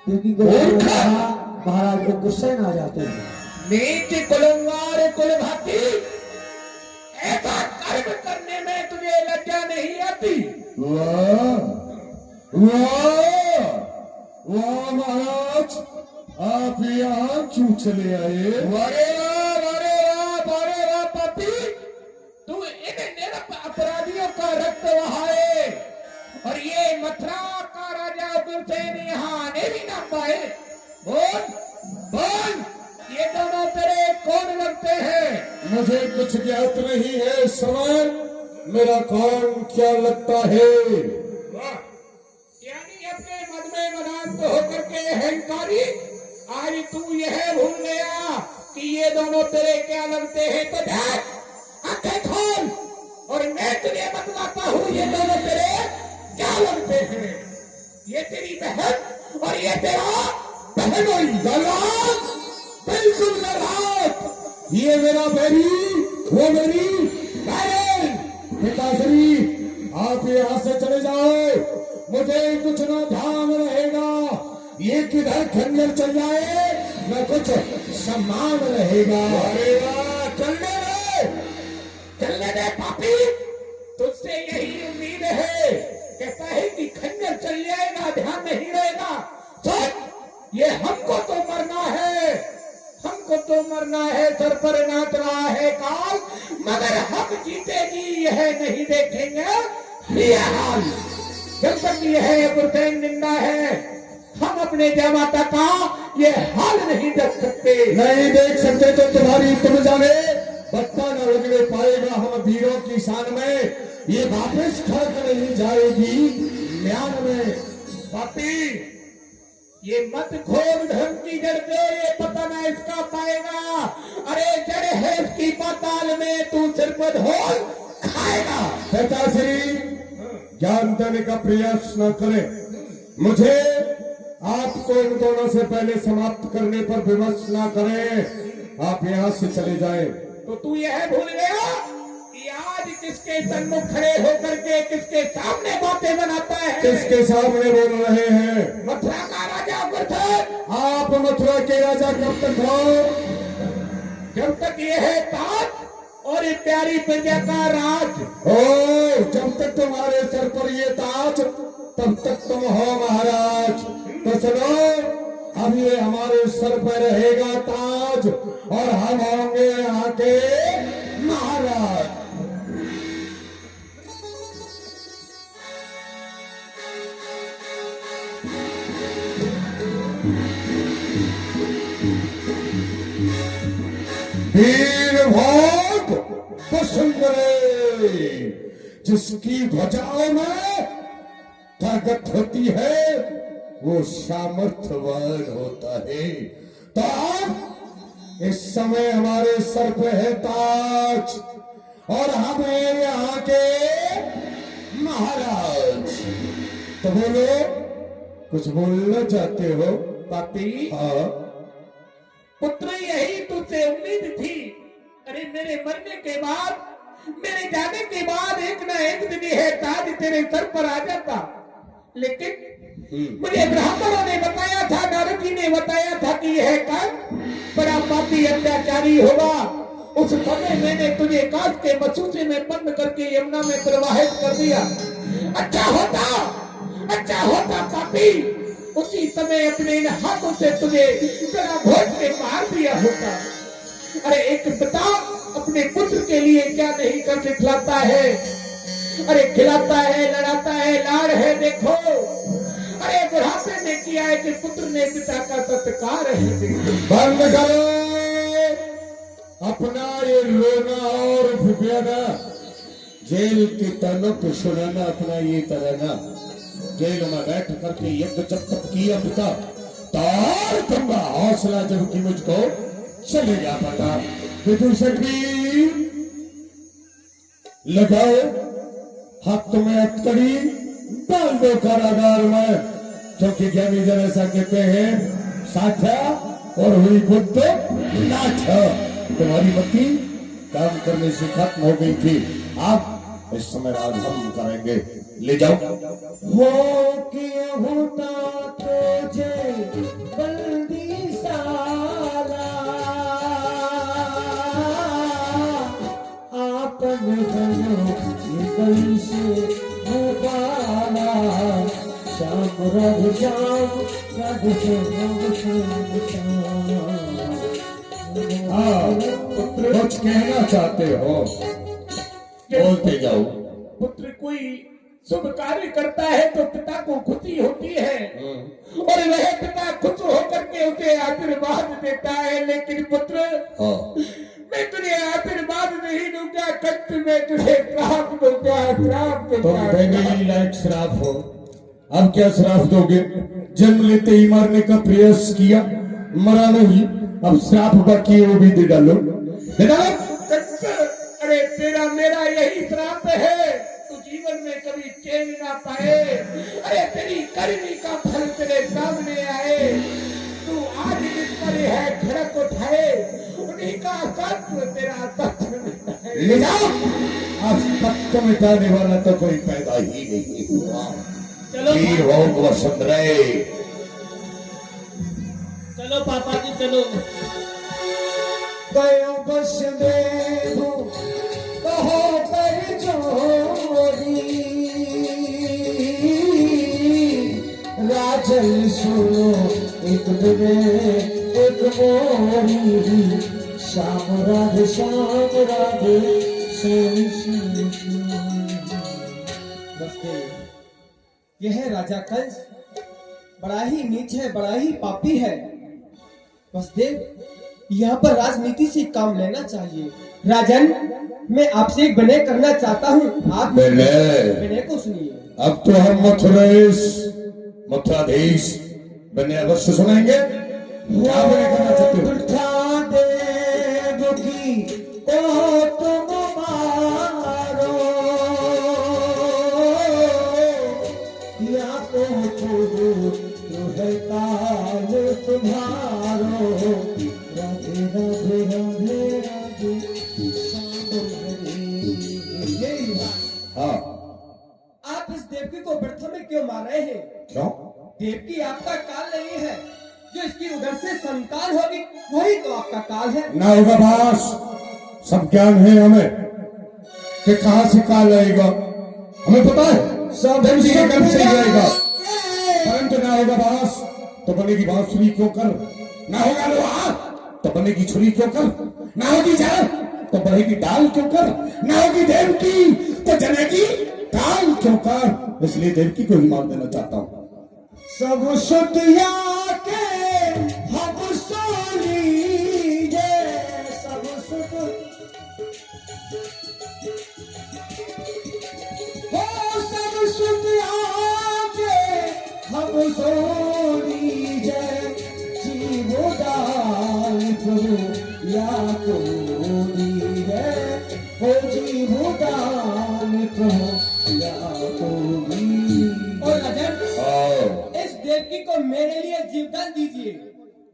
क्योंकि महाराज को गुस्से न आ जाते हैं। नीच कुलंगार कुलघाती, ऐसा कर्म करने में तुझे लज्जा नहीं आती? वाह वाह वाह महाराज, आप यहाँ क्यों चले आए? अरे वाह पापी, तू इन निरप अपराधियों का रक्त बहाए और ये मथुरा का राजा उग्रसेन यहाँ आने भी ना पाए। बोल, ये दोनों तेरे कौन लगते हैं? मुझे कुछ ज्ञात नहीं है सवार, मेरा कौन क्या लगता है? यानी अपने मद में मदान तो होकर के अहंकारी आज तू यह भूल गया कि ये दोनों तेरे क्या लगते हैं? तो देख, आंखें खोल और मैं तुझे बतलाता हूँ ये दोनों तेरे क्या लगते हैं। ये तेरी बहन और ये तेरा बहनोई। गलत, बिल्कुल गलत। ये मेरा बैरी, वो मेरी बहन। पिताश्री, आप यहाँ से चले जाओ, मुझे कुछ ना ध्यान रहेगा। ये किधर खंजर चल जाए न कुछ सम्मान रहेगा। अरे वाह, चलने दे पापी, तुझसे यही उम्मीद है। कहता है कि खंजर चल जाएगा, ध्यान नहीं रहेगा। सोच, ये हमको तो मरना है, सर पर नाच रहा है काल, मगर हम जीते जी यह नहीं देखेंगे ये हाल। जब तक यह उग्रसेन जिंदा है, हम अपने जय माता का ये हाल नहीं देख सकते। नहीं देख सकते तो तुम्हारी तुम जाने, पत्ता न लगने पाएगा हम वीरों की शान में। ये वापस खड़क नहीं जाएगी म्यान में। पापी, ये मत खोल धर्म की जड़ पे, ये पता ना इसका पाएगा। अरे जड़ है इसकी पाताल में, तू सिर्फ ढोल खाएगा। पिताश्री ज्ञान देने का प्रयास न करें। मुझे आपको इन दोनों से पहले समाप्त करने पर विवश न करें। आप यहाँ से चले जाएं। तो तू यह भूल गया कि आज किसके सन्मुख खड़े होकर के किसके सामने बातें बनाता है? किसके सामने बोल रहे हैं? मथुरा का राजा गुरथन। आप मथुरा के राजा कब तक हो? जब तक ये है ताज और ये प्यारी प्रजा का राज। ओ, जब तक तुम्हारे सर पर ये ताज, तब तक तुम हो महाराज। तो सुनो, अब ये हमारे सर पर रहेगा ताज और हम होंगे यहाँ के महाराज। वीर भोग वसुंधरे, जिसकी ध्वजाओं में ताकत होती है वो सामर्थ्यवान होता है। तो आप इस समय हमारे सर पे है ताज और हम हैं यहाँ के महाराज। तो बोलो, कुछ बोलना चाहते हो? पापी, हाँ। पुत्र यही तुझसे उम्मीद थी। अरे मेरे मरने के बाद, मेरे जाने के बाद एक ना एक दिन यह ताज तेरे सर पर आ जाता। लेकिन मुझे ब्राह्मणों ने बताया था, नारद जी ने बताया था कि यह काम बड़ा पापी अत्याचारी होगा। उस समय मैंने तुझे काश के मसूसे में बंद करके यमुना में प्रवाहित कर दिया। अच्छा होता पापी, उसी समय अपने इन हाथों से तुझे गला घोट के मार दिया होता। अरे एक पिता अपने पुत्र के लिए क्या नहीं कर दिखलाता है। अरे खिलाता है, लड़ाता है, लाड़ है। देखो, अरे बुढ़ापे में किया है कि पुत्र ने पिता का सत्कार है। बंद करो अपना ये रोना और फुफियाना। जेल की तनुक सुनाना अपना ये तराना। जेल में बैठ करके यज्ञ जब तक किया पिता, तार दूंगा हौसला जब कि मुझको चलेगा पता। विदूषक भी लगाओ हाथ में हथकड़ी, डाल दो कारागार में, क्योंकि ज्ञानी जन ऐसा कहते हैं, साथा और हुई बुद्ध नाथ। तुम्हारी मति काम करने से खत्म हो गई थी। आप इस समय राज हम करेंगे। ले जाओ। वो किया होता तुझे बंदी साला, आपन बनो से गोपाला। श्याम रघु श्याम रघु कुछ कहना चाहते हो? बोलते जाओ। पुत्र कोई शुभ कार्य करता है तो पिता को खुशी होती है और वह पिता खुश होकर के उसे आशीर्वाद देता है। लेकिन पुत्र, मैं तुझे आशीर्वाद नहीं दूंगा, कष्ट में तुझे श्राप दूंगा। श्राप तुम देने ही लायक श्राप हो। अब क्या श्राप दोगे? जन्म लेते ही मारने का प्रयास किया, मरा नहीं, अब श्राप बाकी है, वो भी दे डालो। अरे तेरा मेरा यही श्राप है, तू जीवन में कभी चैन ना पाए। अरे तेरी करनी का फल तेरे सामने आए, तू आज जिस पर है खड़क उठाए, उन्हीं का सत्य तेरा सत्य ले जाओ। अब सत्य मिटाने वाला तो कोई पैदा ही नहीं हुआ। वीर भोग वसुंधरे। चलो पापा जी चलो। गयो वसुदेव कहो कर जोरी, राजन सुनो एक दुबे एक मोरी। श्याम राधे श्याम राधे श्याम श्याम। यह है राजा कंस, बड़ा ही नीच है, बड़ा ही पापी है। वसुदेव, यहाँ पर राजनीति से काम लेना चाहिए। राजन, मैं आपसे एक विनय करना चाहता हूँ, आप विनय को सुनिए। अब तो हम मथुराधीश बने अवश्य सुनाएंगे। क्या बने करना चाहते हो? बिठा देवकी को तुम मारो, या तो है काल तुम्हारो। राधे राधे राधे राधे यही बात। हाँ, आप इस देवकी को व्यर्थ में क्यों मार रहे हैं? क्यों? देवकी आपका काल नहीं है, जो इसकी उधर से संतान होगी वही तो आपका काल है। ना होगा बास, सब ज्ञान है हमें कि कहां से काल आएगा, हमें पता है सब देवी के गर्भ से ही आएगा। परंतु ना होगा बास तो बनेगी बांसुरी क्यों कर, ना होगा लोहा तो बनेगी छुरी क्यों कर, ना होगी जड़ तो बढ़ेगी डाल क्यों कर, ना होगी देवकी तो जनेगी काल क्यों कर। इसलिए देवकी को ही मान देना चाहता हूं। सब सुतिया के हम सो लीजे, सब सुत हो सब सुतिया के हम सो लीजे। जीवो दान प्रभु या तो लीजे, हो जीवो दान प्रभु या तो लीजे। और राजन इस देवकी को मेरे लिए जीवदान दीजिए,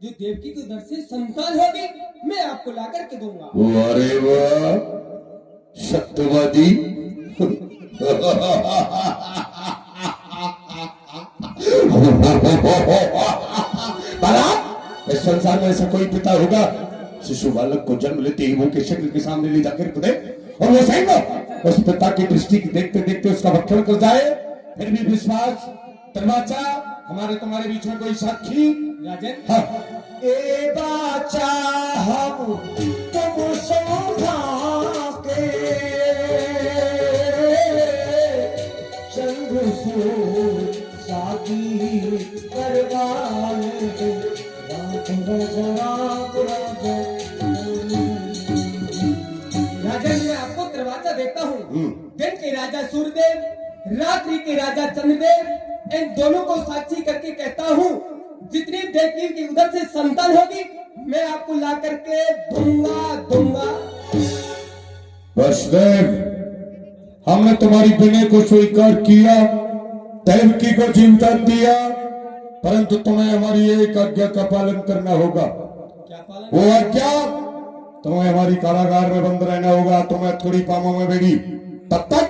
जो देवकी की उधर से संतान होगी मैं आपको ला करके दूंगा। अरे वाह सत्यवादी। इस संसार में ऐसा कोई पिता होगा शिशु बालक को जन्म लेते ही वो के शक्ल के सामने ले जाकर रख दे और वो सैंग उस पिता की दृष्टि देखते देखते उसका भक्षण कर जाए, फिर भी विश्वास तलवाचा हमारे तुम्हारे बीच में कोई साक्षी? राजन हाँ। ए बाचा हम तुम शोभा के संग सो शादी करवाए। राजन मैं आपको दरवाजा देता हूँ। दिन के राजा सूर्यदेव, रात्रि के राजा चंद्रदेव, इन दोनों को साक्षी करके कहता हूँ जितनी देवकी की उधर से संतान होगी मैं आपको ला करके दूंगा। वसुदेव हमने तुम्हारी विनय को स्वीकार किया, देवकी को जीवदान दिया, परंतु तुम्हें हमारी एक आज्ञा का पालन करना होगा। क्या पालन? वो आज्ञा तुम्हें हमारी कारागार में बंद रहना होगा, तुम्हें थोड़ी पामों में बेड़ी, तब तक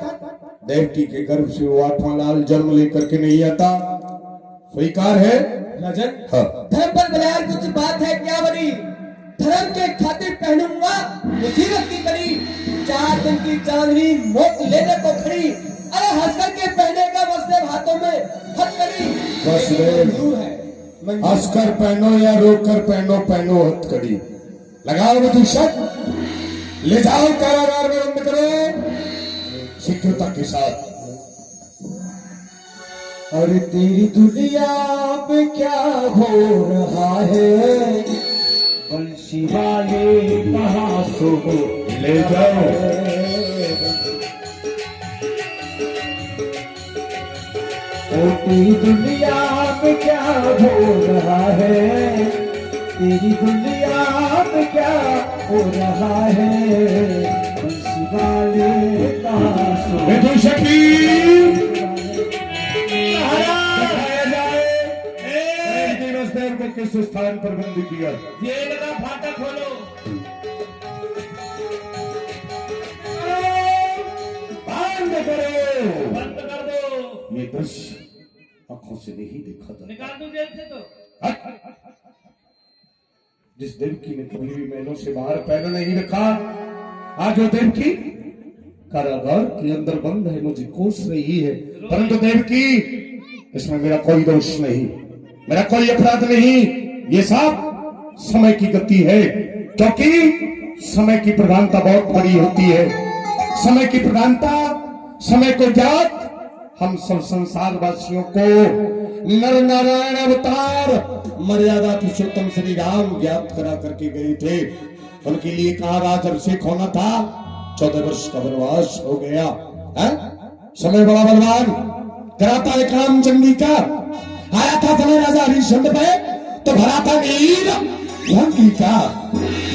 देवकी के गर्भ से वो 8वां लाल जन्म लेकर के नहीं आता। स्वीकार है? राजन हाँ। धर्म पर बलाय कुछ बात है क्या बनी? धर्म के खातिर पहनूंगा मुसीबत की कड़ी, 4 दिन की चांदनी मौत लेने को खड़ी। अरे हंसकर के पहनेगा वसदेव हाथों में हथकड़ी। वसुदेव मंजूर है, मंजूर। हंसकर पहनो या रोककर पहनो, पहनो हथकड़ी, लगाओ मुझे शक, ले जाओ कारागार में बंद करो शीघ्रता के साथ। अरे तेरी दुनिया पे क्या हो रहा है? बंसी वाले कहाँ सो ले जाओ। तेरी दुनिया पे क्या हो रहा है? तेरी दुनिया पे क्या हो रहा है? बंसी वाले कहाँ सो। बेटू शकील वसुदेव को किस स्थान पर बंदी किया? जेल का फाटक खोलो। बंद करो, बंद कर दो। ये दृश्य आंखों से नहीं देखा था। निकाल दो जेल से तो। जिस देवकी ने कभी भी महलों से बाहर पैर नहीं रखा, आज वो देवकी कारागार के अंदर बंद है, मुझे कोस रही है। परंतु देवकी इसमें मेरा कोई दोष नहीं, मेरा कोई अपराध नहीं। ये सब समय की गति है, क्योंकि समय की प्रधानता बहुत बड़ी होती है। समय की प्रधानता, समय को ज्ञात हम सब संसार वासियों को नर नारायण अवतार मर्यादा पुरुषोत्तम श्री राम ज्ञात करा करके गए थे। उनके लिए कहा राज अभिषेक होना था, 14 वर्ष का वनवास हो गया है? समय बड़ा बलवान, कराता है काम चंडी का। आया था फले राजा हरिश्चंद्र पे तो भरा था नीर लंकी का।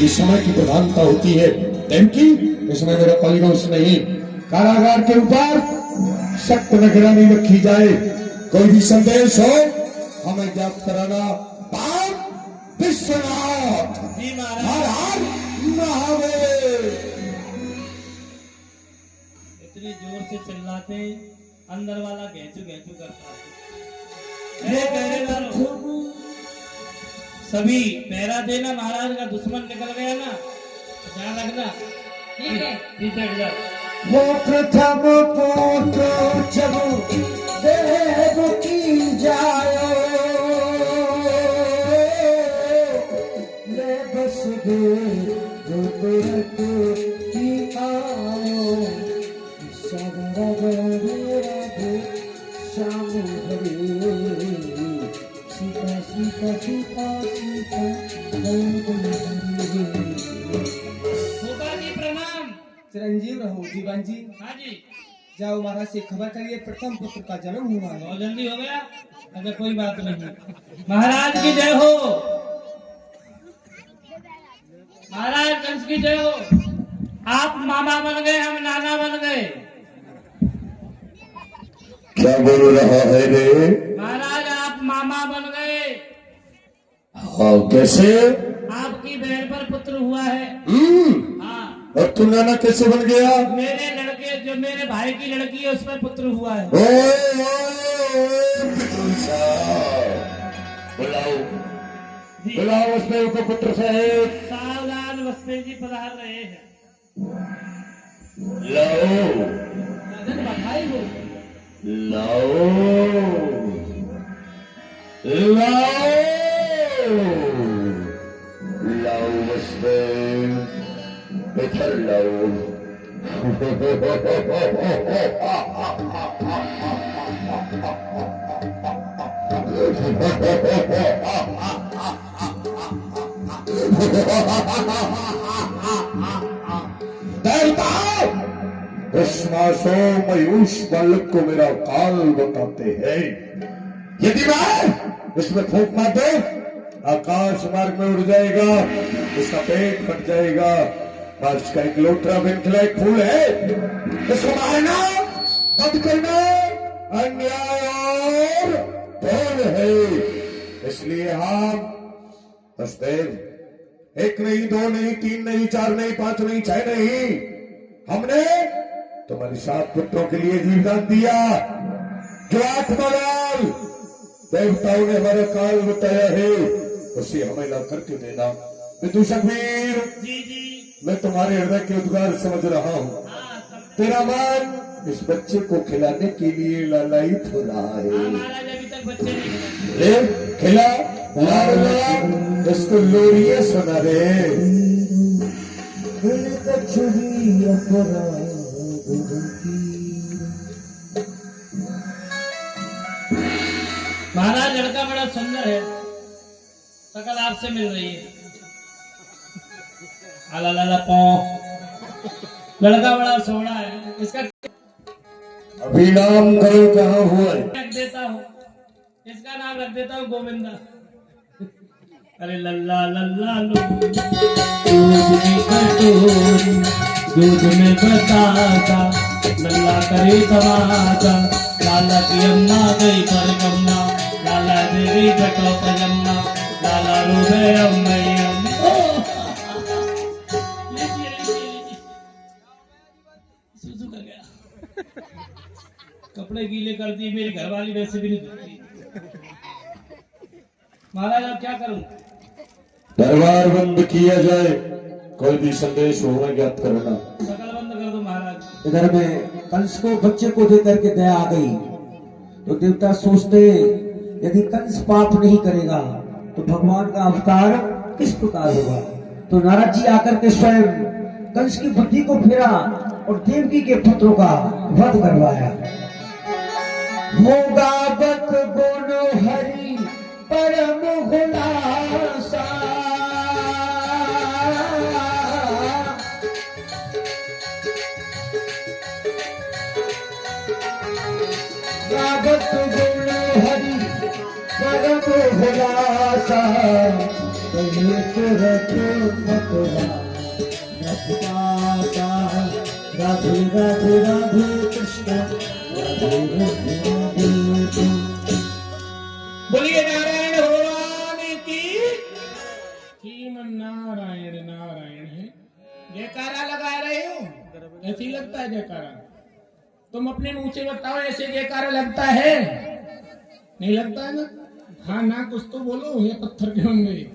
इस समय की प्रधानता होती है देवकी, इसमें मेरा कोई दोष नहीं। कारागार के ऊपर सख्त निगरानी रखी जाए, कोई भी संदेश हो हमें ज्ञात कराना। बाप विश्वनाथ जी महाराज। हर हर महादेव। इतनी जोर से चिल्लाते अंदर वाला घेचू घेचू करता है। ए पहरेदारों, सभी पहरा देना, महाराज का दुश्मन निकल गया ना, ध्यान रखना। ठीक है, पीछे हट जाओ। वो प्रथम पोतो जब देव की जायो, ले बस दे जो तुरंत की आयो, सगर राधे श्याम हरे, सीता सीता सीता सीता होगा जी प्रणाम। चिरंजीव रहो दीवान जी। हाँ जी, जाओ महाराज से खबर करिए, प्रथम पुत्र का जन्म हुआ है। बहुत जल्दी हो गया। अच्छा कोई बात नहीं। महाराज की जय हो, महाराज कंस की जय हो। आप मामा बन गए, हम नाना बन गए। क्या बोल रहा है रे? महाराज आप मामा बन गए। हाँ कैसे? आपकी बहन पर पुत्र हुआ है। हाँ, और तू नाना कैसे बन गया? मेरे लड़के, जो मेरे भाई की लड़की है, उस पर पुत्र हुआ है। बुलाओ जी, बुलाओ उसमें उपपुत्र साहेब। सावधान, वस्ते जी पधार रहे हैं। लाओ राजन बधाई हो। लाओ लाओ लाओ उसमें इधर लाओ। देवता भस्मासो मयूष बालक को मेरा काल बताते हैं। यदि मैं इसमें फूंक मार दो, आकाश मार्ग में उड़ जाएगा, इसका पेट फट जाएगा। बारिश का एक लोटरा बिन खिला एक फूल है, इसको मारना बंद करना अन्याय और भूल है। इसलिए हम वसुदेव एक नहीं, दो नहीं, तीन नहीं, चार नहीं, पांच नहीं, छह नहीं, हमने तुम्हारे 7 पुत्रों के लिए जीवदान दिया। जो 8 बलाल देवताओं ने हमारा काल बताया है, उसे हमें ला करके देना। विदूषक वीर, जी जी, मैं तुम्हारे हृदय के उद्गार समझ रहा हूँ। हाँ सब। तेरा मन इस बच्चे को खिलाने के लिए लालायित हो रहा हाँ है। महाराज, अभी तक बच्चे नहीं मिले। ले खिला, लाड़ ला, इसको लोरिये सुना रे। महाराज लड़का बड़ा सुंदर है, शकल आपसे मिल रही है। आला लाला पौ, लड़का बड़ा सोहना है। इसका अभी नाम करो कहाँ हुआ है? रख देता हूँ, इसका नाम रख देता हूँ गोविंदा। अरे लल्ला लल्ला लो, दूध की कटोरी, दूध में बतासा, लल्ला करे तमाशा। लाला की अम्मा गई परिक्रमा, लाला देवी घटो पजम्मा, लाला रूबे अम्मैया। सुसु कर गया, कपड़े गीले कर दिए। मेरी घरवाली वैसे भी नहीं धोती। महाराज अब क्या करूं? दरबार बंद किया जाए, कोई भी संदेश हो हमें ज्ञात करना। शकल बंद कर दो महाराज। इधर में कंस को बच्चे को देकर के दया आ गई, तो देवता सोचते यदि कंस पाप नहीं करेगा तो भगवान का अवतार किस प्रकार होगा। तो नारद जी आकर के स्वयं कंस की बुद्धि को फेरा और देवकी के पुत्रों का वध करवाया। होगा बत बोलो हरि परम हुलासा, गावत बोलो हरि राधे राधे राधे कृष्ण राधे राधे राधे। बोलिए नारायण भगवान की। श्रीमन नारायण नारायण है। जयकारा लगा रहे हो, ऐसे ही लगता है जयकारा। तुम अपने मुंह से बताओ, ऐसे जयकारा लगता है? नहीं लगता है ना? हाँ ना, कुछ तो बोलो, ये पत्थर के होंगे।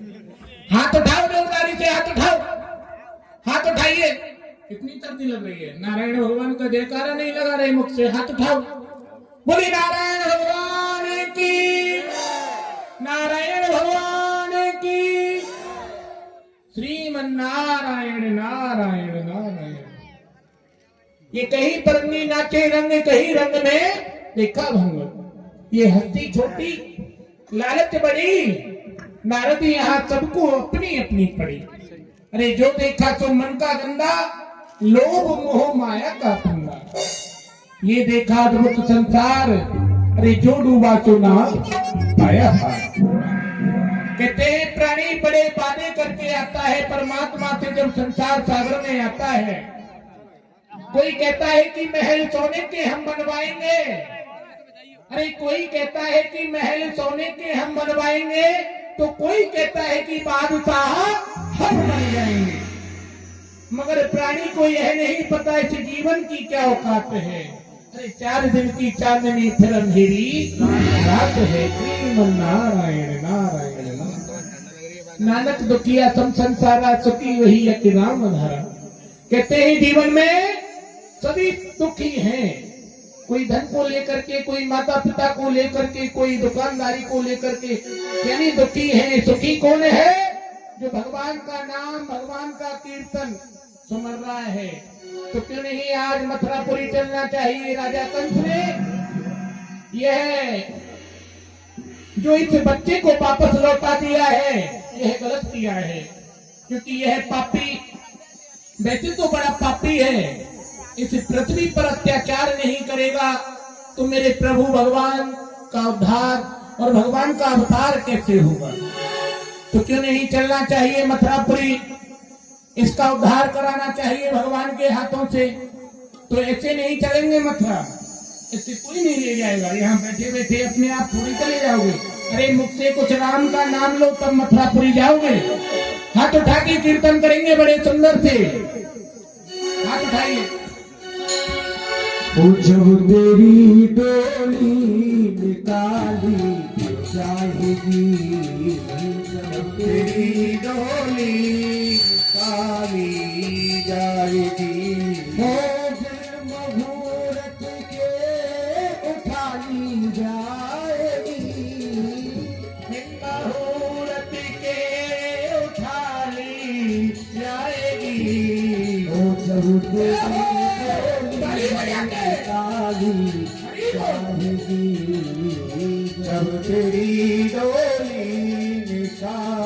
हाथ उठाओ जोरदारी से, हाथ उठाओ, हाथ उठाइए। कितनी सर्दी लग रही है। नारायण भगवान का जयकारा नहीं लगा रहे मुख से, हाथ उठाओ। बोली नारायण भगवान की, नारायण भगवान की। श्रीमन नारायण नारायण नारायण। ये कहीं परनी नाचे रंग, कहीं रंग में देखा भंग। ये हस्ती छोटी, लालच बड़ी, नारद यहाँ सबको अपनी अपनी पड़ी। अरे जो देखा तो मन का गंदा, लोभ मोह माया का फंदा। ये देखा अद्भुत संसार, अरे जो डूबा तो ना पाया पार। कहते हैं प्राणी बड़े वादे करके आता है परमात्मा से जब संसार सागर में आता है। कोई कहता है कि महल सोने के हम बनवाएंगे, अरे कोई कहता है कि महल सोने के हम बनवाएंगे, तो कोई कहता है कि बादशाह हम बन जाएंगे। मगर प्राणी को यह नहीं पता इस जीवन की क्या औकात है। अरे 4 दिन की चांदनी फिर अंधेरी रात है। श्रीमन नारायण नारायण नारायण। नानक दुखिया सम संसारा, सुखी वही यति राम धारा। कहते हैं जीवन में सभी दुखी हैं। कोई धन को लेकर के, कोई माता पिता को लेकर के, कोई दुकानदारी को लेकर के, यानी दुखी है। सुखी कौन है? जो भगवान का नाम, भगवान का कीर्तन सुमर रहा है। तो क्यों नहीं आज मथुरापुरी चलना चाहिए? राजा कंस ने यह जो इस बच्चे को वापस लौटा दिया है, यह गलत किया है। क्योंकि यह पापी, वैसे तो बड़ा पापी है, इस पृथ्वी पर अत्याचार नहीं करेगा तो मेरे प्रभु भगवान का उद्धार और भगवान का अवतार कैसे होगा? तो क्यों नहीं चलना चाहिए मथुरापुरी, इसका उद्धार कराना चाहिए भगवान के हाथों से। तो ऐसे नहीं चलेंगे मथुरा, इससे कोई नहीं ले जाएगा। यहाँ बैठे बैठे अपने आप थोड़ी चले जाओगे। अरे मुख से कुछ राम का नाम लो तब मथुरापुरी जाओगे। हाथ उठा के कीर्तन करेंगे बड़े सुंदर से, हाथ उठाइए। जब तेरी डोली निकाली जाएगी, जब तेरी डोली निकाली जाएगी, मुहूर्त के उठा ली जाएगी, मुहूर्त के उठा ली जाएगी। ओ जब तेरी जब तेरी डोली निकाली